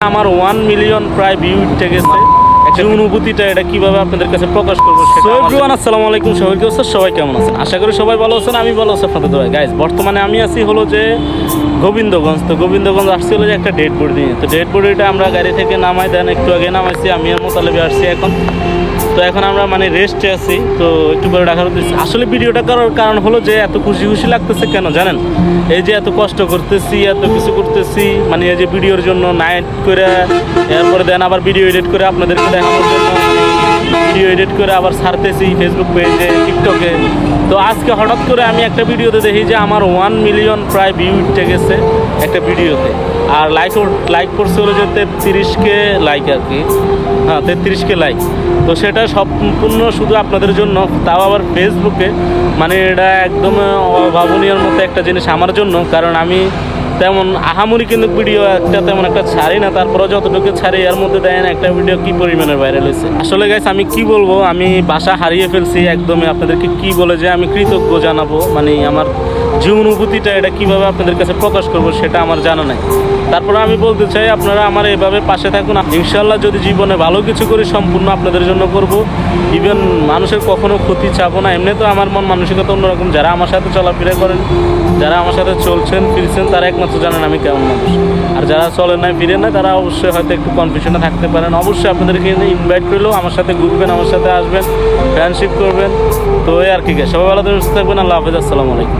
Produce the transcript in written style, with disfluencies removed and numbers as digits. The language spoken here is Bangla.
আমার 1 মিলিয়ন প্রায় ভিউ উঠে গেছে। যে অনুভূতিটা এটা কিভাবে আপনাদের কাছে প্রকাশ করবো। সো এভরিওয়ান, আসসালামু আলাইকুম, সবাইকে হচ্ছে, সবাই কেমন আছেন? আশা করি সবাই ভালো আছেন, আমি ভালো আছি আপনাদের দোয়ায়। গাইজ, বর্তমানে আমি আছি হলো যে গোবিন্দগঞ্জ। তো গোবিন্দগঞ্জ আসছি হলো যে একটা ডেড বডি নিয়ে। তো ডেড বডিটা আমরা গাড়ি থেকে নামাই দেন, একটু আগে নামাইছি, আমি আর মোতালেবে আসছি এখন। তো এখন আমরা মানে রেস্টে আছি, তো একটু পরে ঢাকা দিচ্ছি। আসলে ভিডিওটা করার কারণ হলো যে এত খুশি খুশি লাগতেছে কেন জানেন? এই যে এত কষ্ট করতেছি, এত কিছু করতেছি, মানে এই যে ভিডিওর জন্য নাইট করে, এরপরে দেন আবার ভিডিও এডিট করে আপনাদেরকে দেখানোর জন্য, ভিডিও এডিট করে আবার ছাড়তেছি ফেসবুক পেজে, টিকটকে। তো আজকে হঠাৎ করে আমি একটা ভিডিওতে দেখি যে আমার 1 মিলিয়ন প্রায় ভিউ উঠে গেছে একটা ভিডিওতে। আর লাইক করছে হলো যে 33K লাইক আর কি, হ্যাঁ 33K লাইক। তো সেটা সম্পূর্ণ শুধু আপনাদের জন্য, তাও আবার ফেসবুকে। মানে এটা একদম অভাবনীয়র মতো একটা জিনিস আমার জন্য, কারণ আমি তেমন আহামরি কিন্তু ভিডিও তেমন একটা ছাড়ি না। তারপরে যতটুকু ছাড়ি এর মধ্যে দেয় না একটা ভিডিও কী পরিমাণে ভাইরাল হয়েছে। আসলে গাইস, আমি কি বলবো, আমি ভাষা হারিয়ে ফেলছি একদমই। আপনাদেরকে কি বলে যে আমি কৃতজ্ঞ জানাবো, মানে আমার যে অনুভূতিটা এটা কিভাবে আপনাদের কাছে প্রকাশ করবো সেটা আমার জানা নাই। তারপরে আমি বলতে চাই, আপনারা আমার এভাবে পাশে থাকুন। ইনশাল্লাহ যদি জীবনে ভালো কিছু করি সম্পূর্ণ আপনাদের জন্য করব। ইভেন মানুষের কখনো ক্ষতি চাবো না। এমনি তো আমার মন মানসিকতা অন্যরকম। যারা আমার সাথে চলাফেরা করেন, যারা আমার সাথে চলছেন ফিরছেন, তারা একমাত্র জানেন আমি কেমন মানুষ। আর যারা চলেন নাই, ফিরে নাই, তারা অবশ্যই হয়তো একটু কনফিউশনে থাকতে পারেন। অবশ্যই আপনাদেরকে ইনভাইট করলেও আমার সাথে ঘুরবেন, আমার সাথে আসবেন, ফ্রেন্ডশিপ করবেন। তো এই আর কি, সবাই ভালো থাকবেন। আল্লাহ হাফেজ, আসসালামু আলাইকুম।